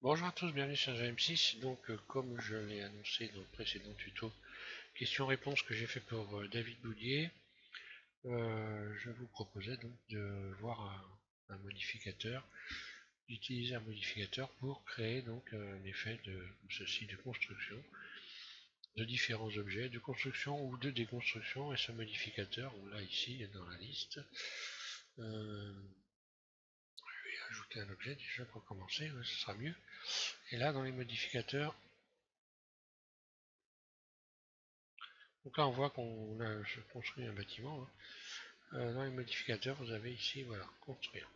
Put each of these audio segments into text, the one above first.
Bonjour à tous, bienvenue sur GM6. Donc, comme je l'ai annoncé dans le précédent tuto, question-réponse que j'ai fait pour David Boudier, je vous proposais donc de voir un modificateur, d'utiliser un modificateur pour créer donc un effet de ceci de construction de différents objets, de construction ou de déconstruction. Et ce modificateur, on l'a ici dans la liste. Je vais ajouter un objet déjà pour commencer, ouais, ce sera mieux. Et là, dans les modificateurs, donc là, on voit qu'on a construit un bâtiment, hein. Dans les modificateurs, vous avez ici, voilà, construire.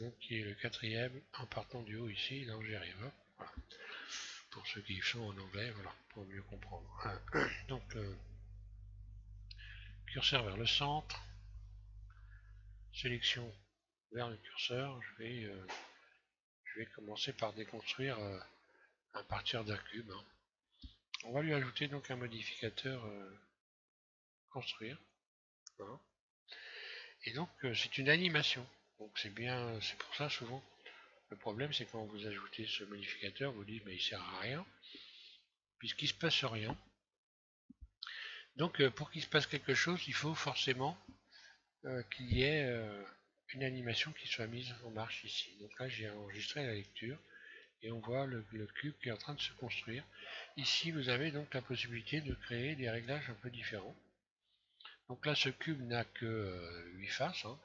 Donc, qui est le quatrième en partant du haut ici, dans j'arrive. Voilà. Pour ceux qui sont en anglais, voilà, pour mieux comprendre. Donc, curseur vers le centre, sélection vers le curseur. Je vais commencer par déconstruire à partir d'un cube, hein. On va lui ajouter donc un modificateur construire. Voilà. Et donc, c'est une animation. Donc, c'est bien, c'est pour ça souvent. Le problème, c'est quand vous ajoutez ce modificateur, vous dites, mais il sert à rien, puisqu'il ne se passe rien. Donc, pour qu'il se passe quelque chose, il faut forcément qu'il y ait une animation qui soit mise en marche ici. Donc là, j'ai enregistré la lecture et on voit le cube qui est en train de se construire. Ici, vous avez donc la possibilité de créer des réglages un peu différents. Donc là, ce cube n'a que 8 faces, hein,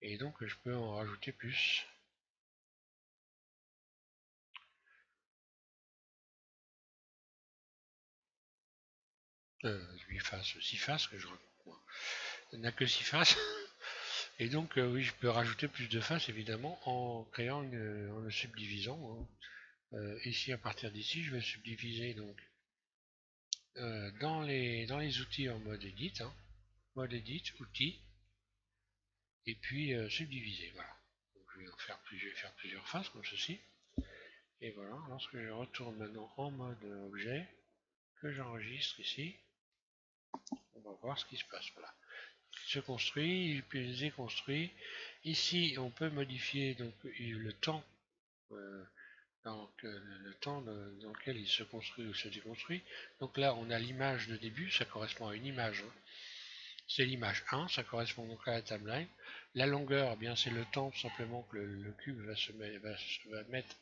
et donc je peux en rajouter plus. 8 faces, 6 faces que je raconte moi. Il n'a que 6 faces. Et donc, oui, je peux rajouter plus de faces, évidemment, en le subdivisant, hein. Ici, à partir d'ici, je vais subdiviser donc dans les outils en mode edit, hein, mode edit, outils, et puis subdiviser, voilà. Donc, je vais faire plusieurs faces comme ceci. Et voilà, lorsque je retourne maintenant en mode objet, que j'enregistre ici, on va voir ce qui se passe. Voilà. Il se construit, puis il est construit. Ici, on peut modifier donc le temps, donc le temps dans lequel il se construit ou se déconstruit. Donc là, on a l'image de début, ça correspond à une image, hein. C'est l'image 1, ça correspond donc à la timeline. La longueur, eh bien c'est le temps tout simplement que le cube va mettre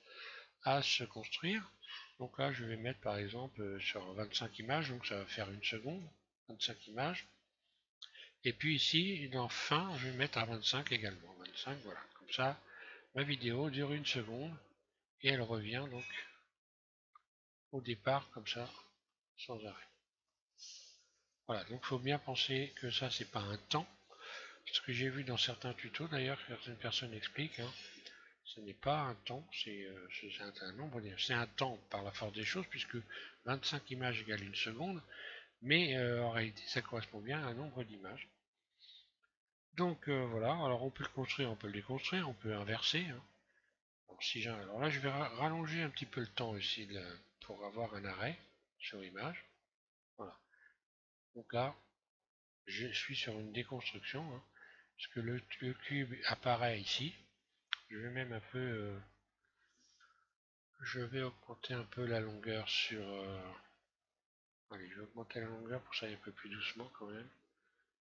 à se construire. Donc là, je vais mettre par exemple sur 25 images, donc ça va faire une seconde, 25 images. Et puis ici, dans fin, je vais mettre à 25 également. 25, voilà. Comme ça, ma vidéo dure une seconde et elle revient donc au départ comme ça, sans arrêt. Voilà, donc il faut bien penser que ça, c'est pas un temps. Ce que j'ai vu dans certains tutos, d'ailleurs, certaines personnes expliquent, hein, ce n'est pas un temps, c'est un nombre, c'est un temps par la force des choses, puisque 25 images égale une seconde, mais en réalité, ça correspond bien à un nombre d'images. Donc voilà, alors on peut le construire, on peut le déconstruire, on peut inverser, hein. Alors là, je vais rallonger un petit peu le temps ici pour avoir un arrêt sur image. Voilà. Donc là, je suis sur une déconstruction, hein, parce que le cube apparaît ici. Je vais même un peu, je vais augmenter un peu la longueur sur. Allez, je vais augmenter la longueur pour que ça aille un peu plus doucement quand même.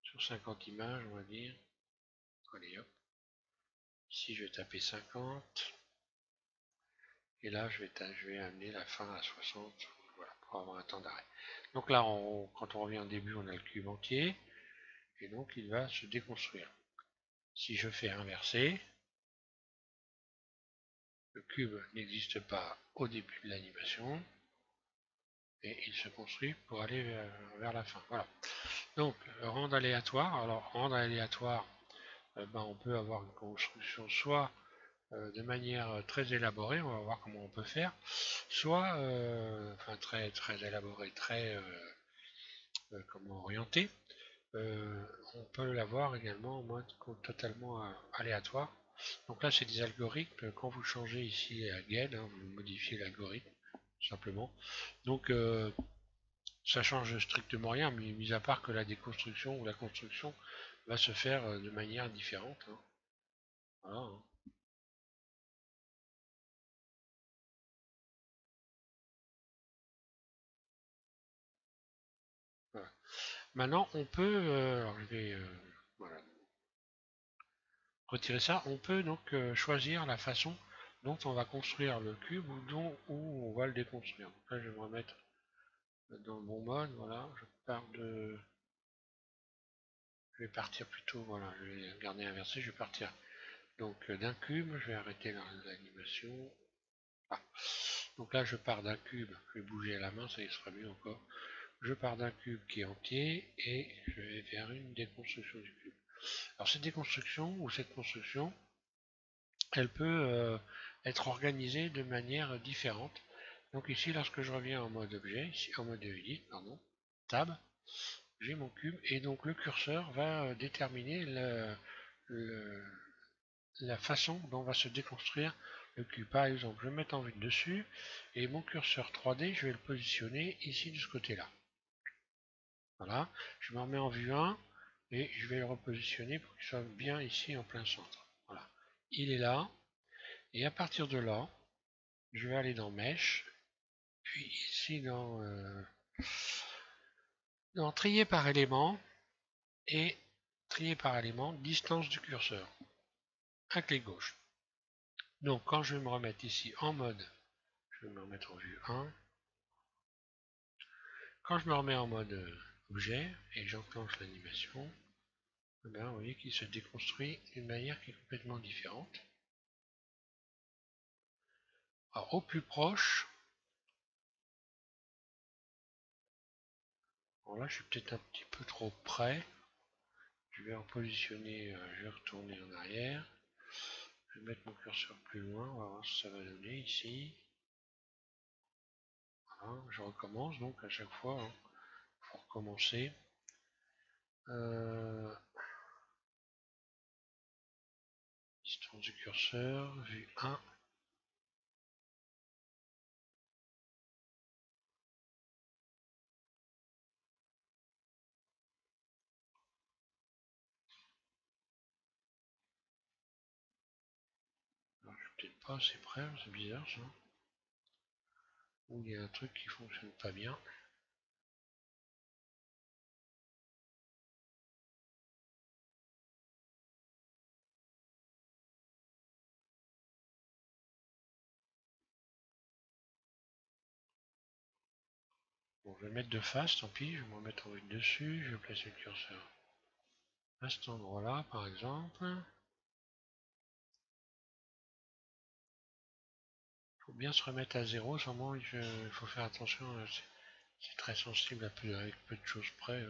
Sur 50 images, on va dire. Allez, hop. Ici, je vais taper 50. Et là, je vais amener la fin à 60. Voilà, pour avoir un temps d'arrêt. Donc là, quand on revient au début, on a le cube entier. Et donc, il va se déconstruire. Si je fais inverser, le cube n'existe pas au début de l'animation. Et il se construit pour aller vers la fin. Voilà. Donc, rendre aléatoire. Alors, rendre aléatoire, on peut avoir une construction soit de manière très élaborée, on va voir comment on peut faire, soit enfin très élaborée, très comment orientée. On peut l'avoir également en mode totalement aléatoire. Donc là, c'est des algorithmes. Quand vous changez ici à GED, hein, vous modifiez l'algorithme simplement. Donc ça change strictement rien, mis à part que la déconstruction ou la construction va se faire de manière différente, hein. Voilà, hein. Maintenant, on peut, alors je vais voilà, retirer ça, on peut donc choisir la façon dont on va construire le cube où on va le déconstruire. Donc là, je vais me remettre dans le bon mode, voilà, je vais partir plutôt, voilà, je vais garder inversé, je vais partir donc d'un cube, je vais arrêter l'animation. Ah. Donc là, je pars d'un cube, je vais bouger à la main, ça y sera mieux encore. Je pars d'un cube qui est entier et je vais vers une déconstruction du cube. Alors cette déconstruction ou cette construction, elle peut être organisée de manière différente. Donc ici, lorsque je reviens en mode objet, ici en mode edit, pardon, tab, j'ai mon cube et donc le curseur va déterminer le, la façon dont va se déconstruire le cube. Par exemple, je vais mettre en vue de dessus et mon curseur 3D, je vais le positionner ici de ce côté-là. Voilà, je me remets en vue 1 et je vais le repositionner pour qu'il soit bien ici en plein centre. Voilà, il est là et à partir de là, je vais aller dans Mesh, puis ici dans Trier par élément et trier par élément, distance du curseur, un clic gauche. Donc quand je vais me remettre ici en mode, je vais me remettre en vue 1, quand je me remets en mode objet et j'enclenche l'animation, vous voyez qu'il se déconstruit d'une manière qui est complètement différente. Alors, au plus proche, alors là je suis peut-être un petit peu trop près, je vais repositionner, je vais retourner en arrière, je vais mettre mon curseur plus loin, on va voir ce que ça va donner ici. Voilà, je recommence donc à chaque fois, il faut recommencer. Distance du curseur, vue 1. Alors, je suis peut-être pas assez près, c'est bizarre ça. Ou il y a un truc qui fonctionne pas bien. Bon, je vais mettre de face, tant pis, je vais me remettre en vue dessus, je vais placer le curseur à cet endroit-là, par exemple. Il faut bien se remettre à zéro, seulement il faut faire attention, c'est très sensible avec peu de choses près.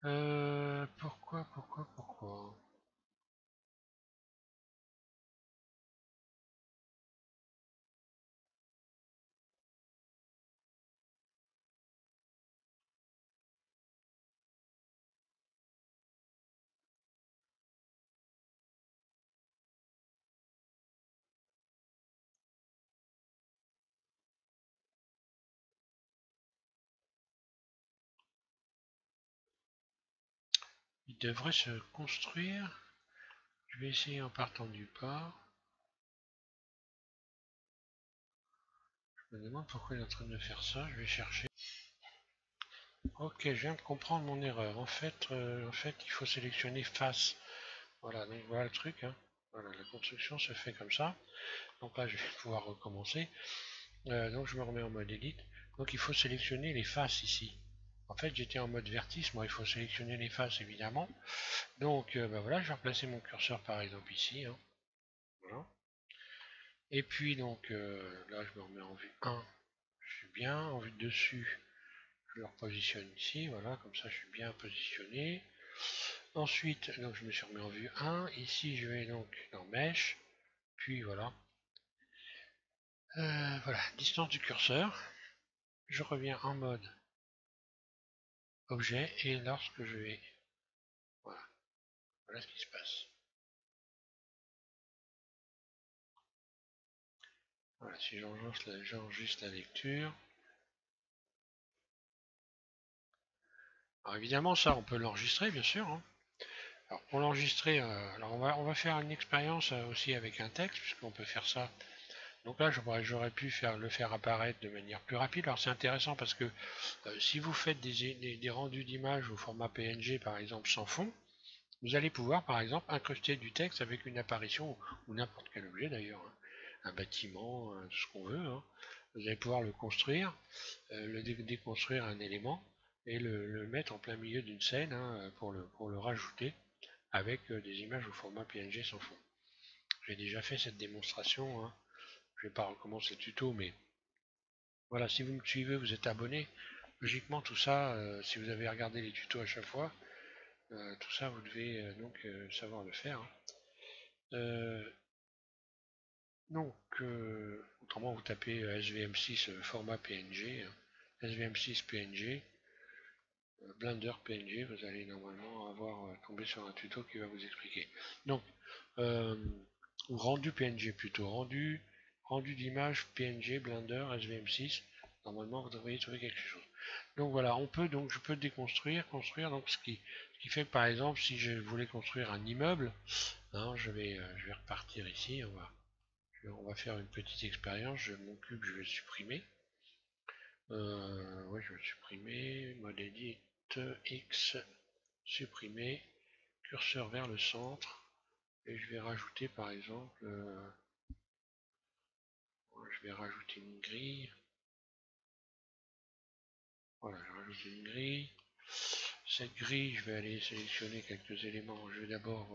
Hein. Pourquoi? Il devrait se construire. Je vais essayer en partant du pas. Je me demande pourquoi il est en train de faire ça, je vais chercher. Ok, je viens de comprendre mon erreur. En fait, il faut sélectionner face. Voilà, donc voilà le truc. Hein. Voilà, la construction se fait comme ça. Donc là, je vais pouvoir recommencer. Donc je me remets en mode edit. Donc il faut sélectionner les faces ici. En fait, j'étais en mode vertice. Moi, il faut sélectionner les faces évidemment. Donc voilà, je vais replacer mon curseur par exemple ici. Hein. Voilà. Et puis donc là, je me remets en vue 1. Je suis bien en vue de dessus. Je le repositionne ici, voilà, comme ça je suis bien positionné. Ensuite, donc je me suis remis en vue 1. Ici, je vais donc dans Mesh. Puis voilà. Voilà, distance du curseur. Je reviens en mode objet. Et lorsque je vais... Voilà, voilà ce qui se passe. Voilà, si j'enregistre la lecture. Alors évidemment, ça, on peut l'enregistrer, bien sûr. Hein. Alors pour l'enregistrer, alors on va faire une expérience aussi avec un texte, puisqu'on peut faire ça Donc là, j'aurais pu le faire apparaître de manière plus rapide. Alors c'est intéressant parce que si vous faites des rendus d'images au format PNG, par exemple, sans fond, vous allez pouvoir, par exemple, incruster du texte avec une apparition, ou n'importe quel objet d'ailleurs, hein. Un bâtiment, tout ce qu'on veut, hein. Vous allez pouvoir le construire, déconstruire un élément, et le mettre en plein milieu d'une scène, hein, pour le rajouter avec des images au format PNG sans fond. J'ai déjà fait cette démonstration, hein. Je ne vais pas recommencer le tuto, mais voilà, si vous me suivez, vous êtes abonné, logiquement tout ça, si vous avez regardé les tutos à chaque fois, tout ça vous devez savoir le faire, hein. Euh, Autrement vous tapez SVM6 format PNG, SVM6 PNG, Blender PNG, vous allez normalement avoir tombé sur un tuto qui va vous expliquer. Donc, euh, ou rendu PNG plutôt, rendu d'image PNG, Blender, SVM6, normalement vous devriez trouver quelque chose. Donc voilà, je peux déconstruire, construire, donc ce qui fait que par exemple, si je voulais construire un immeuble, hein, je vais repartir ici, on va faire une petite expérience, mon cube je vais le supprimer. Ouais, je vais le supprimer, mode edit, X, supprimer, curseur vers le centre, et je vais rajouter par exemple, je vais rajouter une grille. Voilà, je rajoute une grille. Cette grille, je vais aller sélectionner quelques éléments. Je vais d'abord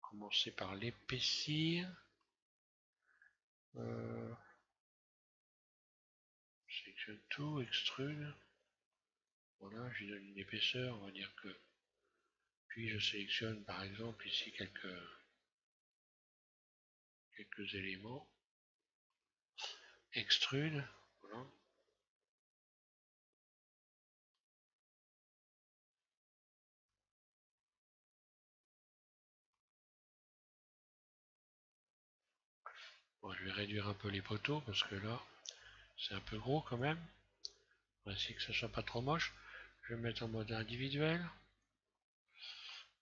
commencer par l'épaissir. Je sélectionne tout, extrude. Voilà, je lui donne une épaisseur, on va dire que. Puis je sélectionne par exemple ici quelques éléments. Extrude. Voilà. Bon, je vais réduire un peu les poteaux parce que là, c'est un peu gros quand même. On va essayer que ça soit pas trop moche. Je vais mettre en mode individuel.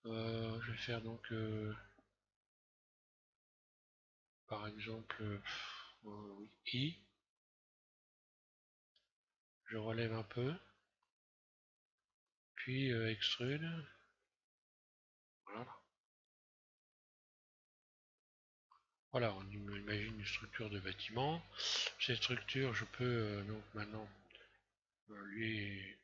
Je vais faire donc par exemple I. Je relève un peu. Puis extrude. Voilà. Voilà, on imagine une structure de bâtiment. Cette structure, je peux donc maintenant lui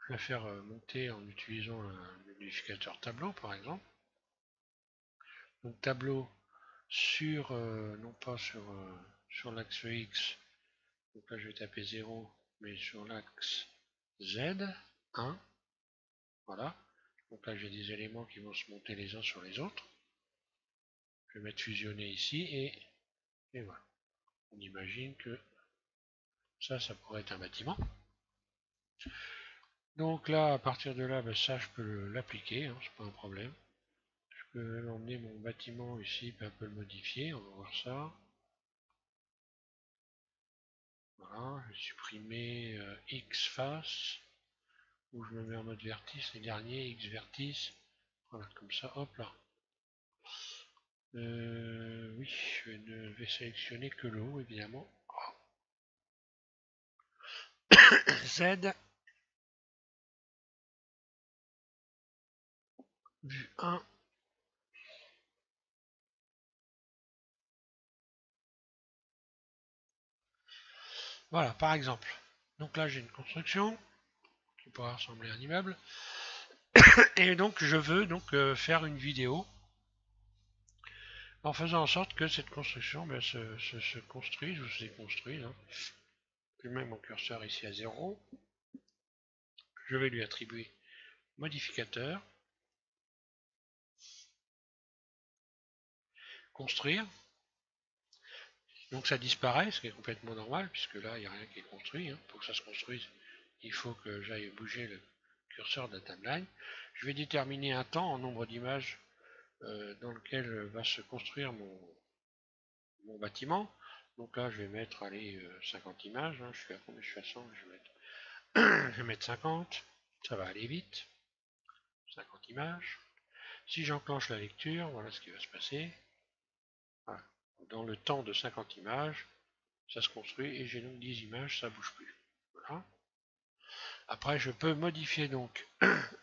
la faire monter en utilisant un modificateur tableau par exemple. Donc tableau sur, non pas sur l'axe X, donc là je vais taper 0, mais sur l'axe Z, 1, voilà. Donc là j'ai des éléments qui vont se monter les uns sur les autres. Je vais mettre fusionner ici et voilà. On imagine que ça pourrait être un bâtiment. Donc là, à partir de là, ben ça je peux l'appliquer, hein, c'est pas un problème. Je peux même emmener mon bâtiment ici, un peu le modifier, on va voir ça. Voilà, je vais supprimer X face, où je me mets en mode vertice, les derniers, X vertice. Voilà, comme ça, hop là. Oui, je ne vais sélectionner que le haut, évidemment. Z, vue 1. Voilà, par exemple. Donc là, j'ai une construction qui pourrait ressembler à un immeuble. Et donc, je veux faire une vidéo en faisant en sorte que cette construction se construise ou se déconstruise, hein. Je mets mon curseur ici à 0. Je vais lui attribuer modificateur, construire. Donc ça disparaît, ce qui est complètement normal, puisque là, il n'y a rien qui est construit, hein. Pour que ça se construise, il faut que j'aille bouger le curseur de la timeline. Je vais déterminer un temps en nombre d'images dans lequel va se construire mon bâtiment. Donc là, je vais mettre, allez, 50 images. Hein. Je suis à combien? Je suis à 100. Je vais mettre 50. Ça va aller vite. 50 images. Si j'enclenche la lecture, voilà ce qui va se passer. Voilà. Dans le temps de 50 images, ça se construit et j'ai donc 10 images, ça bouge plus. Voilà. Après, je peux modifier donc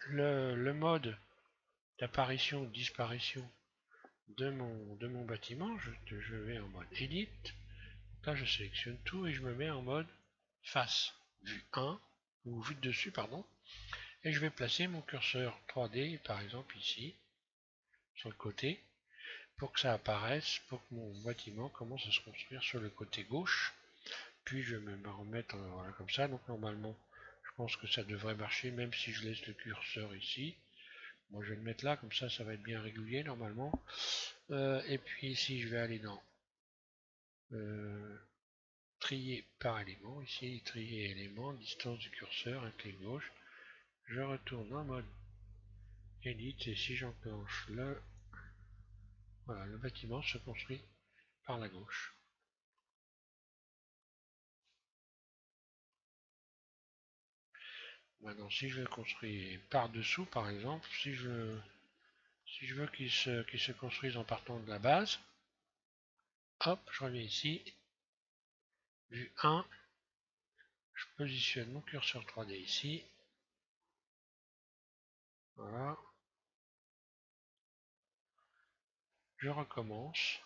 le mode d'apparition ou disparition de mon bâtiment. Je vais en mode Edit. Là, je sélectionne tout et je me mets en mode face, vue 1, ou vue de dessus, pardon. Et je vais placer mon curseur 3D, par exemple ici, sur le côté, pour que ça apparaisse, pour que mon bâtiment commence à se construire sur le côté gauche. Puis je vais me remettre voilà, comme ça. Donc normalement, je pense que ça devrait marcher, même si je laisse le curseur ici. Moi, je vais le mettre là, comme ça va être bien régulier normalement. Et puis ici, je vais aller dans trier par élément. Ici, trier élément, distance du curseur, un clic gauche. Je retourne en mode Edit et si j'enclenche voilà, le bâtiment se construit par la gauche. Maintenant, si je le construis par dessous, par exemple, si je veux qu'il se construise en partant de la base, hop, je reviens ici, vue 1, je positionne mon curseur 3D ici, voilà, je recommence,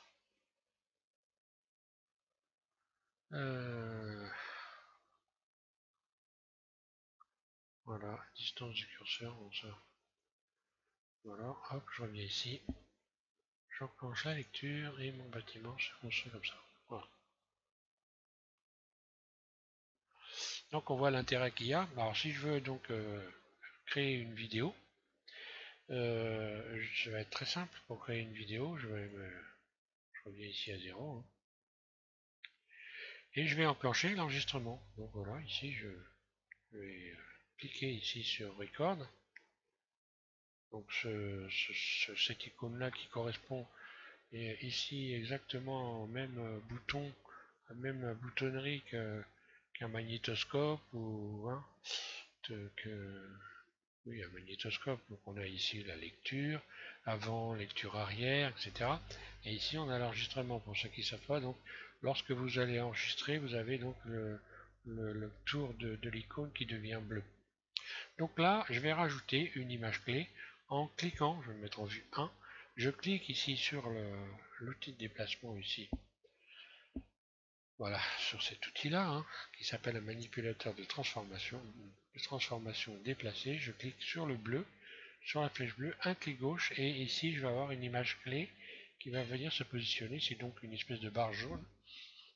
voilà, distance du curseur, bon ça, voilà, hop, je reviens ici, j'enclenche la lecture et mon bâtiment se construit comme ça, voilà. Donc on voit l'intérêt qu'il y a. Alors si je veux donc créer une vidéo, ça va être très simple pour créer une vidéo. Je reviens ici à 0. Hein, et je vais enclencher l'enregistrement. Donc voilà, ici je vais cliquer ici sur Record. Donc cette icône-là qui correspond ici exactement au même bouton, à la même boutonnerie qu'un magnétoscope ou hein, oui, un magnétoscope. Donc on a ici la lecture, avant, lecture arrière, etc. Et ici on a l'enregistrement pour ceux qui ne savent pas. Donc lorsque vous allez enregistrer, vous avez donc le tour de l'icône qui devient bleu. Donc là, je vais rajouter une image clé en cliquant, je vais me mettre en vue 1. Je clique ici sur l'outil de déplacement ici. Voilà, sur cet outil-là, hein, qui s'appelle un manipulateur de transformation déplacée. Je clique sur le bleu, sur la flèche bleue, un clic gauche, et ici je vais avoir une image clé qui va venir se positionner. C'est donc une espèce de barre jaune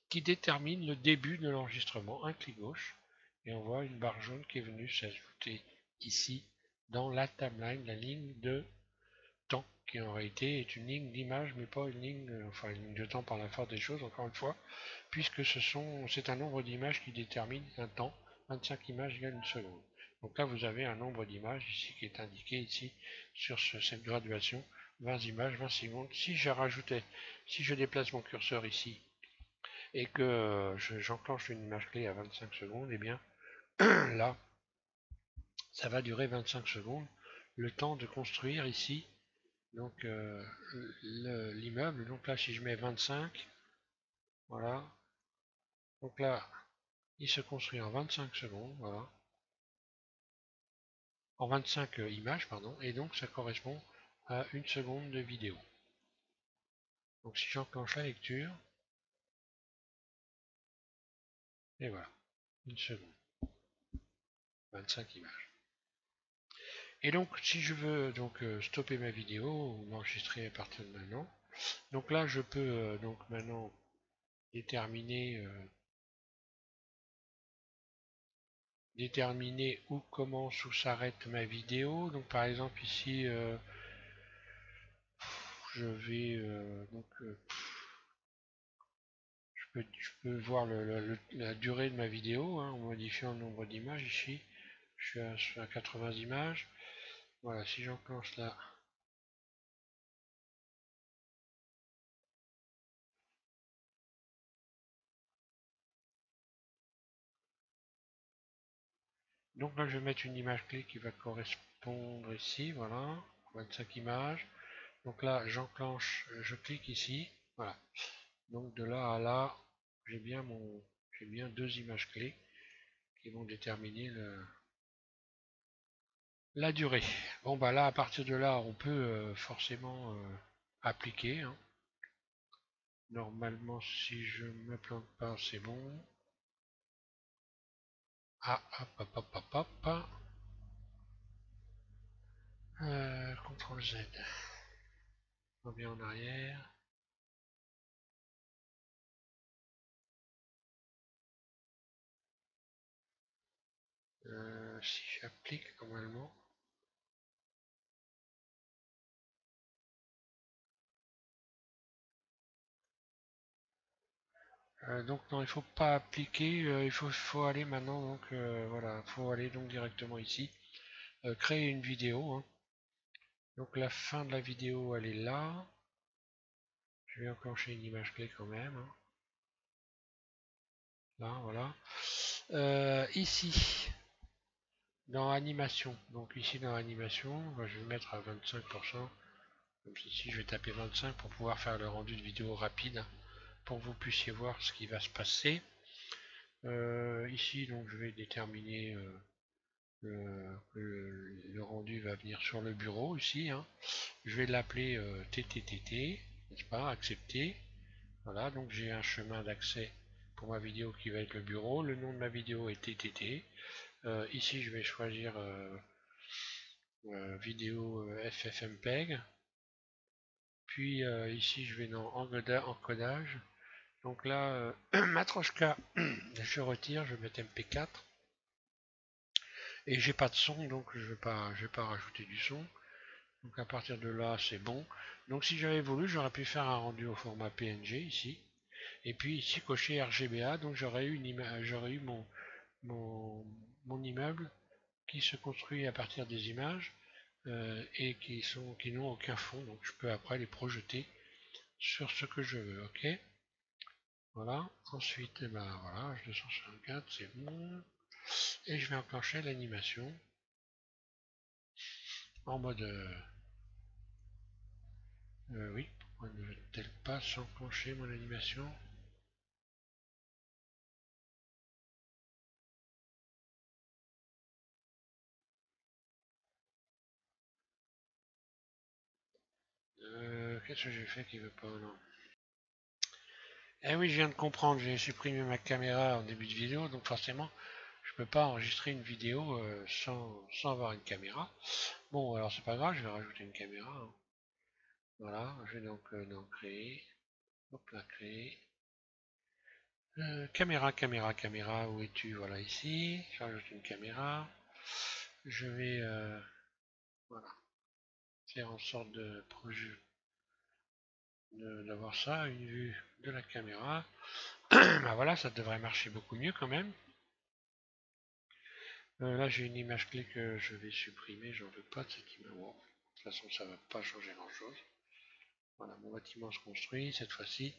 qui détermine le début de l'enregistrement. Un clic gauche, et on voit une barre jaune qui est venue s'ajouter ici dans la timeline, la ligne de temps, qui en réalité est une ligne d'image, mais pas une ligne, enfin une ligne de temps par la force des choses, encore une fois, puisque c'est un nombre d'images qui détermine un temps. 25 images égale une seconde. Donc là, vous avez un nombre d'images ici qui est indiqué ici sur cette graduation. 20 images, 20 secondes. Si je déplace mon curseur ici et que j'enclenche une image clé à 25 secondes, et bien là, ça va durer 25 secondes. Le temps de construire ici donc l'immeuble. Donc là, si je mets 25, voilà. Donc là, il se construit en 25 secondes, voilà. En 25 images, pardon, et donc ça correspond à une seconde de vidéo. Donc si j'enclenche la lecture, et voilà, une seconde, 25 images. Et donc si je veux donc stopper ma vidéo ou m'enregistrer à partir de maintenant, donc là je peux donc maintenant déterminer où commence ou s'arrête ma vidéo. Donc par exemple ici je vais je peux voir la durée de ma vidéo hein, en modifiant le nombre d'images ici. Je suis à 80 images. Voilà, si j'enclenche là. Donc là je vais mettre une image clé qui va correspondre ici, voilà, 25 images. Donc là j'enclenche, je clique ici, voilà. Donc de là à là, j'ai bien deux images clés qui vont déterminer la durée. Bon bah là, à partir de là, on peut forcément appliquer, hein. Normalement, si je me plante pas, c'est bon. Ah, hop, hop, hop, hop, hop. CTRL Z. On revient en arrière. Si j'applique normalement. Donc non, il faut pas appliquer, faut aller maintenant, donc voilà, faut aller donc directement ici, créer une vidéo, hein. Donc la fin de la vidéo, elle est là. Je vais enclencher une image clé quand même, hein. Là, voilà. Ici, dans animation, donc ici dans animation, je vais mettre à 25%. Comme ici, je vais taper 25 pour pouvoir faire le rendu de vidéo rapide, pour que vous puissiez voir ce qui va se passer. Ici, donc, je vais déterminer le rendu va venir sur le bureau ici, hein. Je vais l'appeler TTTT, n'est-ce pas, accepter. Voilà, donc j'ai un chemin d'accès pour ma vidéo qui va être le bureau. Le nom de ma vidéo est TTT. Ici, je vais choisir vidéo FFmpeg. Puis ici, je vais dans encodage. Donc là, Matroshka, je retire, je vais mettre MP4. Et j'ai pas de son, donc je vais pas rajouter du son. Donc à partir de là, c'est bon. Donc si j'avais voulu, j'aurais pu faire un rendu au format PNG ici. Et puis ici, cocher RGBA, donc j'aurais eu mon, mon immeuble qui se construit à partir des images et qui n'ont aucun fond. Donc je peux après les projeter sur ce que je veux, ok? Voilà. Ensuite, eh ben, voilà, H264, c'est bon. Et je vais enclencher l'animation en mode oui, pourquoi ne veut-elle pas s'enclencher mon animation? Qu'est-ce que j'ai fait qui veut pas? Non. Eh oui, je viens de comprendre, j'ai supprimé ma caméra en début de vidéo, donc forcément, je peux pas enregistrer une vidéo sans avoir une caméra. Bon, alors c'est pas grave, je vais rajouter une caméra, hein. Voilà, je vais donc créer. Hop là, créer. Caméra, où es-tu? Voilà, ici. Je rajoute une caméra. Je vais voilà, faire en sorte d'avoir ça, une vue de la caméra. Bah voilà, ça devrait marcher beaucoup mieux quand même. Là, j'ai une image clé que je vais supprimer. J'en veux pas de cette image. Bon, de toute façon, ça va pas changer grand-chose. Voilà, mon bâtiment se construit cette fois-ci.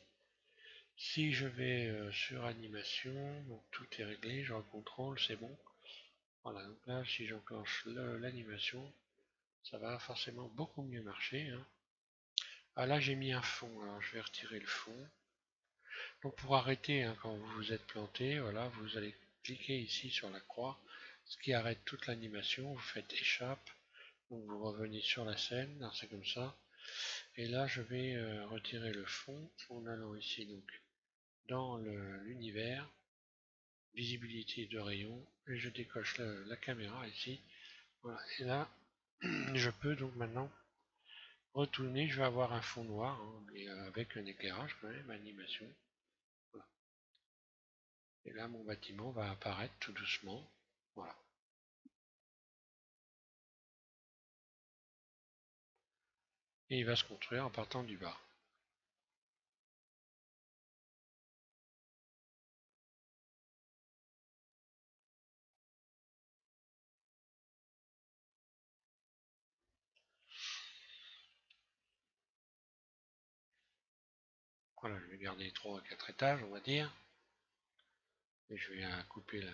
Si je vais sur animation, donc tout est réglé, je contrôle, c'est bon. Voilà, donc là, si j'enclenche l'animation, ça va forcément beaucoup mieux marcher, hein. Ah là, j'ai mis un fond, alors je vais retirer le fond. Donc pour arrêter, hein, quand vous vous êtes planté, voilà, vous allez cliquer ici sur la croix, ce qui arrête toute l'animation. Vous faites échappe, donc vous revenez sur la scène, c'est comme ça. Et là, je vais retirer le fond en allant ici donc dans l'univers, visibilité de rayon, et je décoche la caméra ici. Voilà. Et là, je peux donc maintenant retourner. Je vais avoir un fond noir, hein, mais avec un éclairage quand même, animation. Voilà. Et là, mon bâtiment va apparaître tout doucement. Voilà. Et il va se construire en partant du bas. Voilà, je vais garder 3 à 4 étages, on va dire. Et je vais couper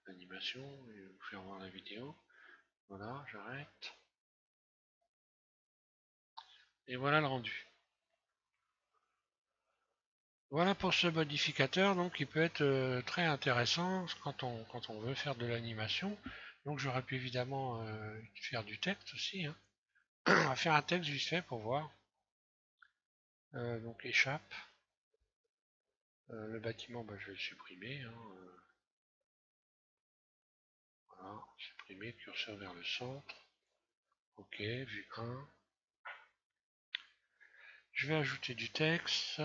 l'animation et vous faire voir la vidéo. Voilà, j'arrête. Et voilà le rendu. Voilà pour ce modificateur, donc il peut être très intéressant quand on veut faire de l'animation. Donc j'aurais pu évidemment faire du texte aussi, hein. On va faire un texte vite fait pour voir. Donc échappe. Le bâtiment, bah, je vais le supprimer, hein. Voilà, supprimer, curseur vers le centre. Ok, vue 1. Je vais ajouter du texte.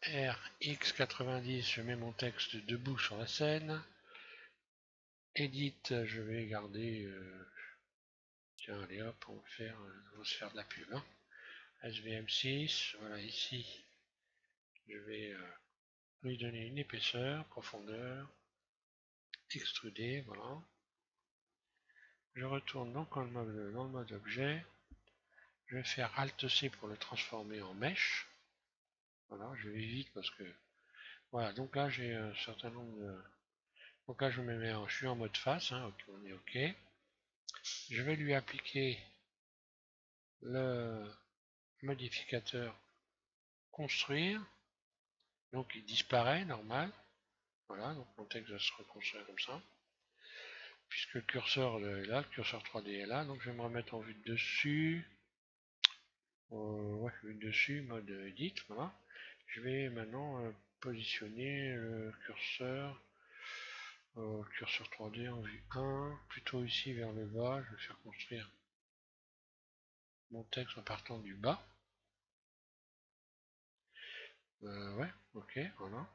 RX90, je mets mon texte debout sur la scène. Edit, je vais garder. Tiens, allez hop, on va se faire de la pub, hein. SVM6, voilà ici. Je vais lui donner une épaisseur, profondeur, extruder, voilà. Je retourne donc dans le mode objet. Je vais faire Alt-C pour le transformer en mèche. Voilà, je vais vite parce que... Voilà, donc là j'ai un certain nombre de... Donc là je suis en mode face, hein, ok, on est OK. Je vais lui appliquer le modificateur construire. Donc il disparaît, normal. Voilà, donc mon texte va se reconstruire comme ça. Puisque le curseur est là, le curseur 3D est là, donc je vais me remettre en vue de dessus. Ouais, vue de dessus, mode edit, voilà. Je vais maintenant positionner le curseur 3D en vue 1, plutôt ici vers le bas. Je vais faire construire mon texte en partant du bas. Ouais, ok, voilà.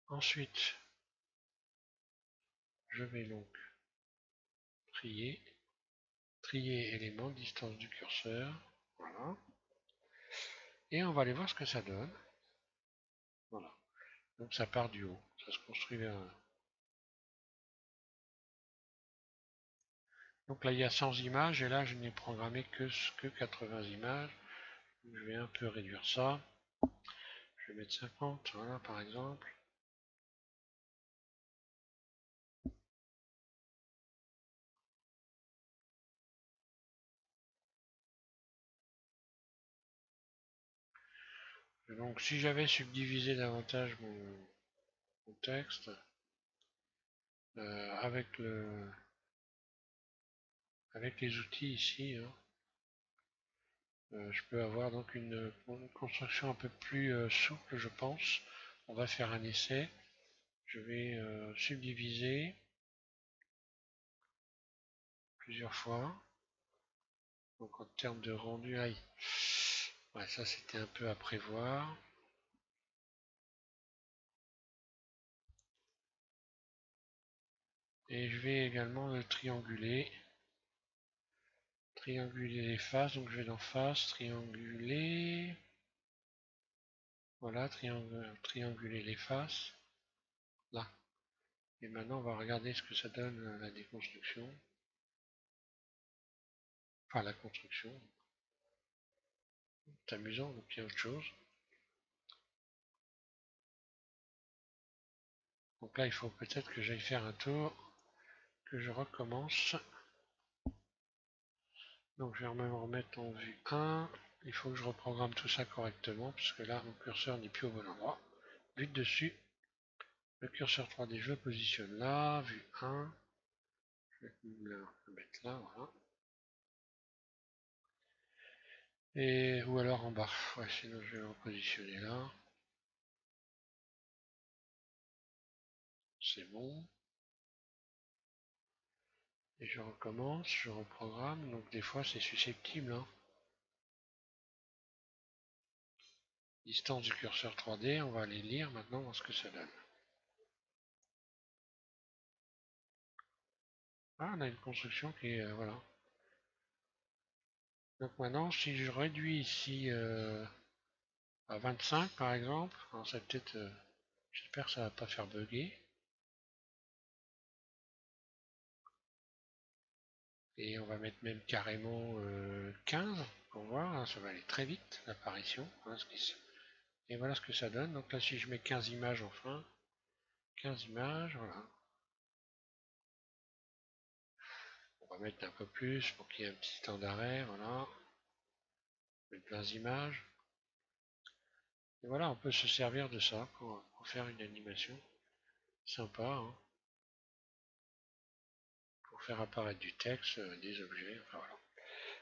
Ensuite, je vais donc trier, trier élément, distance du curseur, voilà. Et on va aller voir ce que ça donne. Voilà. Donc ça part du haut, ça se construit vers... Donc là il y a 100 images et là je n'ai programmé que 80 images. Je vais un peu réduire ça. Je vais mettre 50, voilà par exemple. Et donc si j'avais subdivisé davantage mon texte avec avec les outils ici, hein, je peux avoir donc une construction un peu plus souple, je pense. On va faire un essai. Je vais subdiviser plusieurs fois. Donc en termes de rendu, aïe. Ouais, ça c'était un peu à prévoir. Et je vais également le trianguler. Trianguler les faces. Donc je vais dans face, trianguler. Voilà, trianguler les faces. Là. Et maintenant on va regarder ce que ça donne la déconstruction. Enfin la construction. C'est amusant, donc il y a autre chose. Donc là il faut peut-être que j'aille faire un tour, que je recommence. Donc je vais me remettre en vue 1. Il faut que je reprogramme tout ça correctement, puisque là mon curseur n'est plus au bon endroit. Vue de dessus. Le curseur 3D, je le positionne là. Vue 1. Je vais le mettre là, voilà. Et, ou alors en bas. Ouais, sinon je vais le repositionner là. C'est bon. Et je recommence, je reprogramme. Donc des fois c'est susceptible, hein. Distance du curseur 3D, on va aller lire maintenant dans ce que ça donne. Ah, on a une construction qui est... voilà. Donc maintenant, si je réduis ici à 25 par exemple, alors ça peut-être... j'espère que ça va pas faire bugger. Et on va mettre même carrément 15 pour voir, hein, ça va aller très vite l'apparition. Voilà et voilà ce que ça donne. Donc là si je mets 15 images enfin, 15 images, voilà. On va mettre un peu plus pour qu'il y ait un petit temps d'arrêt, voilà. Mettre 20 images. Et voilà, on peut se servir de ça pour faire une animation sympa, hein, pour faire apparaître du texte, des objets, enfin voilà.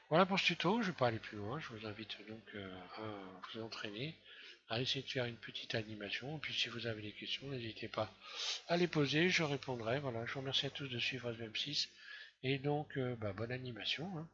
Voilà pour ce tuto, je ne vais pas aller plus loin, je vous invite donc à vous entraîner, à essayer de faire une petite animation, et puis si vous avez des questions, n'hésitez pas à les poser, je répondrai. Voilà, je vous remercie à tous de suivre SVM6, et donc bonne animation, hein.